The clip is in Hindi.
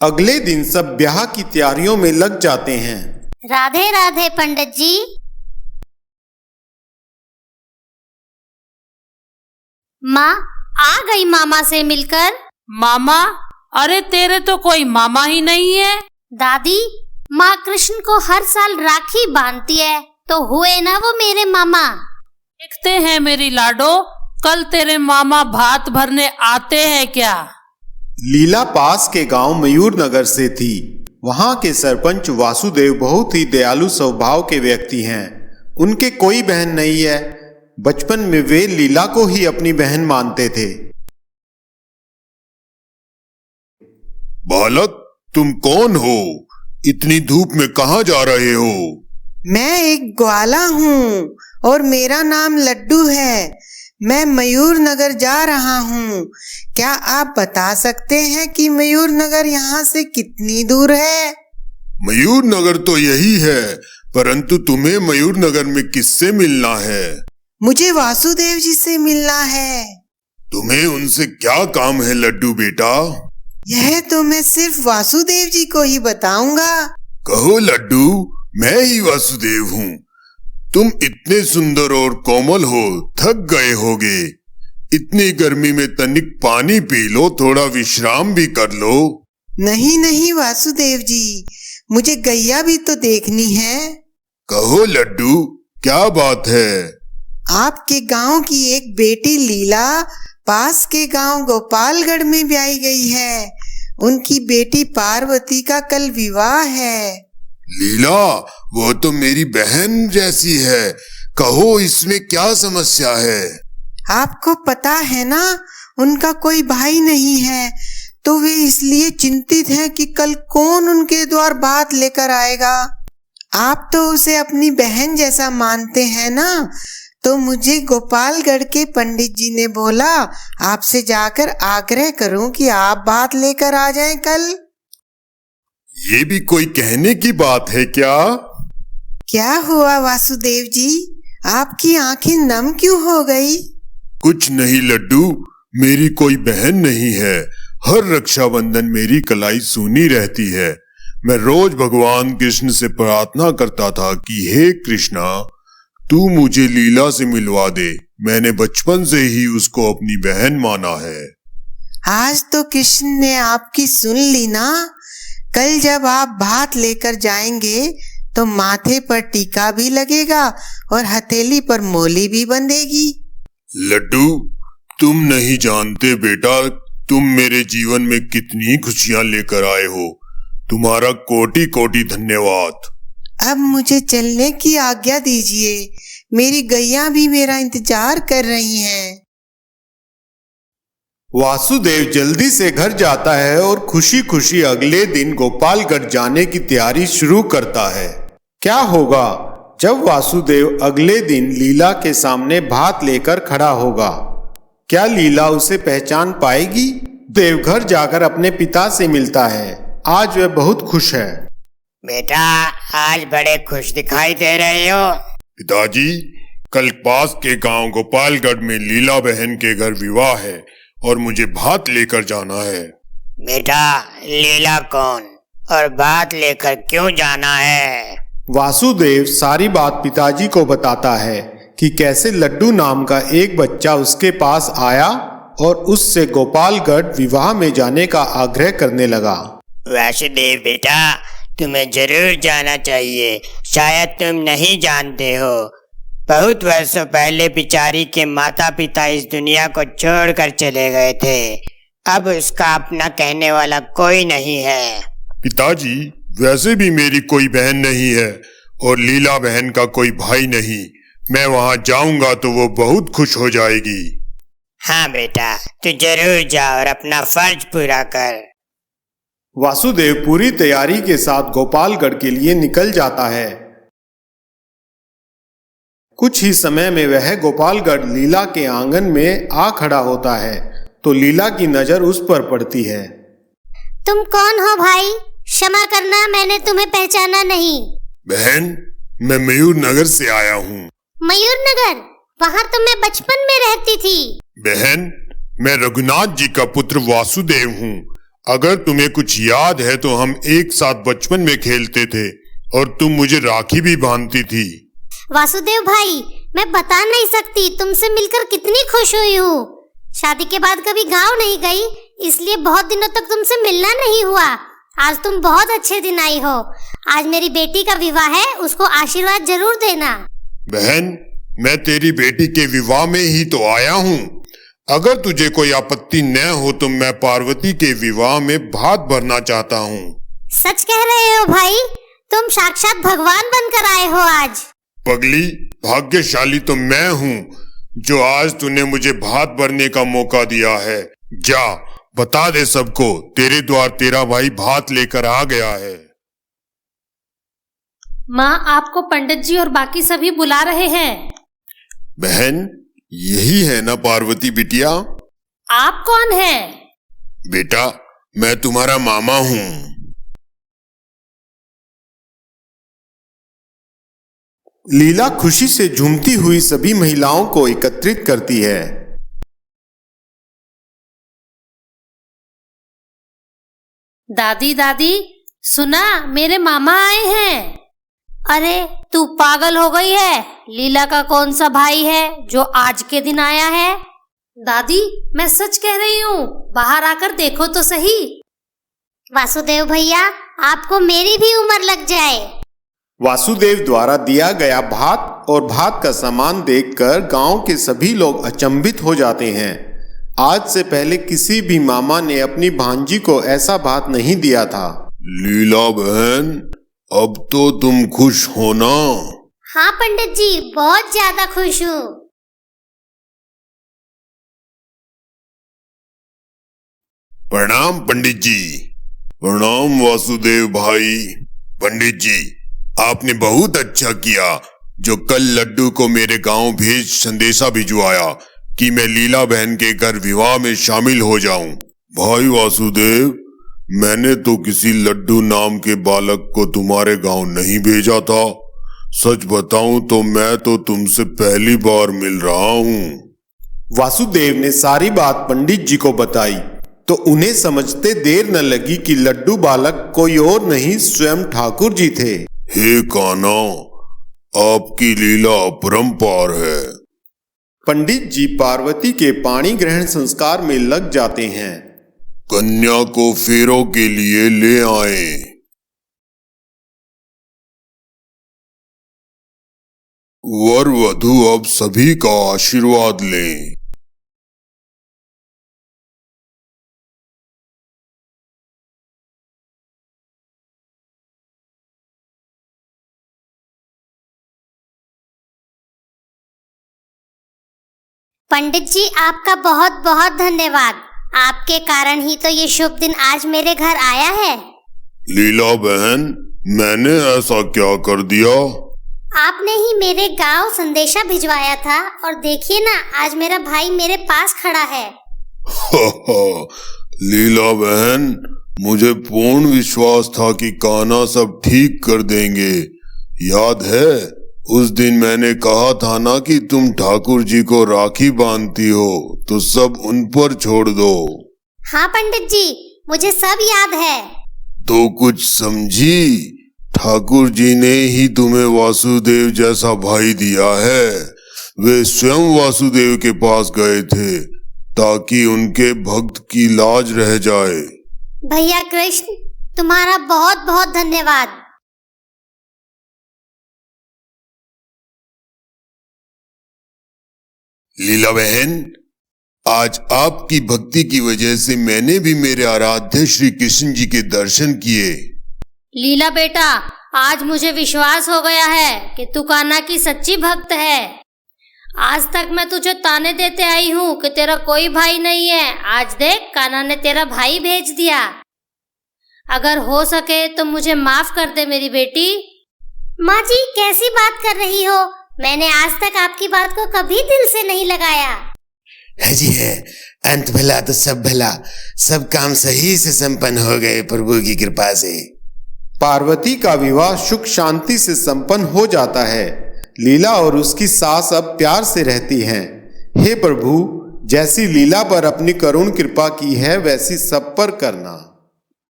अगले दिन सब ब्याह की तैयारियों में लग जाते हैं। राधे राधे पंडित जी। माँ आ गई मामा से मिलकर। मामा? अरे तेरे तो कोई मामा ही नहीं है। दादी, माँ कृष्ण को हर साल राखी बांधती है, तो हुए ना वो मेरे मामा। देखते हैं मेरी लाडो, कल तेरे मामा भात भरने आते हैं क्या? लीला पास के गांव मयूर नगर से थी। वहां के सरपंच वासुदेव बहुत ही दयालु स्वभाव के व्यक्ति हैं। उनके कोई बहन नहीं है। बचपन में वे लीला को ही अपनी बहन मानते थे। बालक, तुम कौन हो? इतनी धूप में कहाँ जा रहे हो? मैं एक ग्वाला हूँ और मेरा नाम लड्डू है। मैं मयूर नगर जा रहा हूँ। क्या आप बता सकते हैं कि मयूर नगर यहाँ से कितनी दूर है? मयूर नगर तो यही है, परंतु तुम्हें मयूर नगर में किससे मिलना है? मुझे वासुदेव जी से मिलना है। तुम्हें उनसे क्या काम है लड्डू बेटा? यह तो मैं सिर्फ वासुदेव जी को ही बताऊंगा। कहो लड्डू, मैं ही वासुदेव हूँ। तुम इतने सुंदर और कोमल हो, थक गए होगे। इतनी गर्मी में तनिक पानी पी लो, थोड़ा विश्राम भी कर लो। नहीं नहीं वासुदेव जी, मुझे गैया भी तो देखनी है। कहो लड्डू, क्या बात है? आपके गांव की एक बेटी लीला पास के गांव गोपालगढ़ में ब्याही गई है। उनकी बेटी पार्वती का कल विवाह है। लीला, वो तो मेरी बहन जैसी है। कहो इसमें क्या समस्या है? आपको पता है ना, उनका कोई भाई नहीं है, तो वे इसलिए चिंतित हैं कि कल कौन उनके द्वार बात लेकर आएगा। आप तो उसे अपनी बहन जैसा मानते हैं ना, तो मुझे गोपालगढ़ के पंडित जी ने बोला आपसे जाकर आग्रह करूं कि आप बात लेकर आ जाएं कल। ये भी कोई कहने की बात है क्या? क्या हुआ वासुदेव जी, आपकी आंखें नम क्यों हो गई? कुछ नहीं लड्डू, मेरी कोई बहन नहीं है। हर रक्षाबंधन मेरी कलाई सूनी रहती है। मैं रोज भगवान कृष्ण से प्रार्थना करता था कि हे कृष्णा, तू मुझे लीला से मिलवा दे। मैंने बचपन से ही उसको अपनी बहन माना है। आज तो कृष्ण ने आपकी सुन ली ना। कल जब आप भात लेकर जाएंगे तो माथे पर टीका भी लगेगा और हथेली पर मोली भी बंधेगी। लड्डू, तुम नहीं जानते बेटा, तुम मेरे जीवन में कितनी खुशियां लेकर आए हो। तुम्हारा कोटि कोटि धन्यवाद। अब मुझे चलने की आज्ञा दीजिए। मेरी गैया भी मेरा इंतजार कर रही हैं। वासुदेव जल्दी से घर जाता है और खुशी खुशी अगले दिन गोपालगढ़ जाने की तैयारी शुरू करता है। क्या होगा जब वासुदेव अगले दिन लीला के सामने भात लेकर खड़ा होगा? क्या लीला उसे पहचान पाएगी? देवघर जाकर अपने पिता से मिलता है। आज वह बहुत खुश है। बेटा, आज बड़े खुश दिखाई दे रहे हो। पिताजी, कल पास के गांव गोपालगढ़ में लीला बहन के घर विवाह है और मुझे भात लेकर जाना है। बेटा, लीला कौन और भात लेकर क्यों जाना है? वासुदेव सारी बात पिताजी को बताता है कि कैसे लड्डू नाम का एक बच्चा उसके पास आया और उससे गोपालगढ़ विवाह में जाने का आग्रह करने लगा। वासुदेव बेटा, तुम्हें जरूर जाना चाहिए। शायद तुम नहीं जानते हो, बहुत वर्षों पहले बिचारी के माता पिता इस दुनिया को छोड़कर चले गए थे। अब उसका अपना कहने वाला कोई नहीं है। पिताजी, वैसे भी मेरी कोई बहन नहीं है और लीला बहन का कोई भाई नहीं। मैं वहां जाऊंगा तो वो बहुत खुश हो जाएगी। हाँ बेटा, तू जरूर जा और अपना फर्ज पूरा कर। वासुदेव पूरी तैयारी के साथ गोपालगढ़ के लिए निकल जाता है। कुछ ही समय में वह गोपालगढ़ लीला के आंगन में आ खड़ा होता है तो लीला की नजर उस पर पड़ती है। तुम कौन हो भाई? क्षमा करना, मैंने तुम्हें पहचाना नहीं। बहन, मैं मयूर नगर से आया हूँ। मयूर नगर? वहाँ तो मैं बचपन में रहती थी। बहन, मैं रघुनाथ जी का पुत्र वासुदेव हूँ। अगर तुम्हें कुछ याद है तो हम एक साथ बचपन में खेलते थे और तुम मुझे राखी भी बांधती थी। वासुदेव भाई, मैं बता नहीं सकती तुमसे मिलकर कितनी खुश हुई हूँ। शादी के बाद कभी गांव नहीं गई, इसलिए बहुत दिनों तक तुमसे मिलना नहीं हुआ। आज तुम बहुत अच्छे दिन आई हो। आज मेरी बेटी का विवाह है, उसको आशीर्वाद जरूर देना। बहन, मैं तेरी बेटी के विवाह में ही तो आया हूँ। अगर तुझे कोई आपत्ति न हो तो मैं पार्वती के विवाह में भात भरना चाहता हूँ। सच कह रहे हो भाई, तुम साक्षात भगवान बनकर आए हो आज। पगली, भाग्यशाली तो मैं हूँ जो आज तूने मुझे भात भरने का मौका दिया है। जा बता दे सबको, तेरे द्वार तेरा भाई भात लेकर आ गया है। माँ, आपको पंडित जी और बाकी सभी बुला रहे हैं। बहन, यही है ना पार्वती बिटिया? आप कौन हैं? बेटा, मैं तुम्हारा मामा हूँ। लीला खुशी से झूमती हुई सभी महिलाओं को एकत्रित करती है। दादी दादी, सुना, मेरे मामा आए हैं। अरे तू पागल हो गई है? लीला का कौन सा भाई है जो आज के दिन आया है? दादी, मैं सच कह रही हूँ, बाहर आकर देखो तो सही। वासुदेव भैया, आपको मेरी भी उम्र लग जाए। वासुदेव द्वारा दिया गया भात और भात का सामान देखकर गांव के सभी लोग अचंभित हो जाते हैं। आज से पहले किसी भी मामा ने अपनी भांजी को ऐसा भात नहीं दिया था। लीला बहन, अब तो तुम खुश हो ना? हाँ पंडित जी, बहुत ज्यादा खुश हूँ। प्रणाम पंडित जी। प्रणाम वासुदेव भाई। पंडित जी, आपने बहुत अच्छा किया जो कल लड्डू को मेरे गांव भेज संदेशा भिजवाया कि मैं लीला बहन के घर विवाह में शामिल हो जाऊं। भाई वासुदेव, मैंने तो किसी लड्डू नाम के बालक को तुम्हारे गांव नहीं भेजा था। सच बताऊं तो मैं तो तुमसे पहली बार मिल रहा हूं। वासुदेव ने सारी बात पंडित जी को बताई तो उन्हें समझते देर न लगी कि लड्डू बालक कोई और नहीं, स्वयं ठाकुर जी थे। हे कान्हा, आपकी लीला अपरंपार है। पंडित जी पार्वती के पाणी ग्रहण संस्कार में लग जाते हैं। कन्या को फेरों के लिए ले आए। वर वधू अब सभी का आशीर्वाद लें। पंडित जी, आपका बहुत बहुत धन्यवाद। आपके कारण ही तो ये शुभ दिन आज मेरे घर आया है। लीला बहन, मैंने ऐसा क्या कर दिया? आपने ही मेरे गांव संदेशा भिजवाया था और देखिए ना, आज मेरा भाई मेरे पास खड़ा है। लीला बहन, मुझे पूर्ण विश्वास था कि कान्हा सब ठीक कर देंगे। याद है, उस दिन मैंने कहा था ना कि तुम ठाकुर जी को राखी बांधती हो तो सब उन पर छोड़ दो। हाँ पंडित जी, मुझे सब याद है। तो कुछ समझी? ठाकुर जी ने ही तुम्हें वासुदेव जैसा भाई दिया है। वे स्वयं वासुदेव के पास गए थे ताकि उनके भक्त की लाज रह जाए। भैया कृष्ण, तुम्हारा बहुत बहुत धन्यवाद। लीला बहन, आज आपकी भक्ति की वजह से मैंने भी मेरे आराध्य श्री कृष्ण जी के दर्शन किए। लीला बेटा, आज मुझे विश्वास हो गया है कि तू कान्हा की सच्ची भक्त है। आज तक मैं तुझे ताने देते आई हूँ कि तेरा कोई भाई नहीं है। आज देख, कान्हा ने तेरा भाई भेज दिया। अगर हो सके तो मुझे माफ कर दे मेरी बेटी। माँ जी, कैसी बात कर रही हो? मैंने आज तक आपकी बात को कभी दिल से नहीं लगाया। है जी है, अंत भला तो सब भला। सब काम सही से संपन्न हो गए प्रभु की कृपा से। पार्वती का विवाह सुख शांति से संपन्न हो जाता है। लीला और उसकी सास अब प्यार से रहती हैं। हे प्रभु, जैसी लीला पर अपनी करुण कृपा की है वैसी सब पर करना।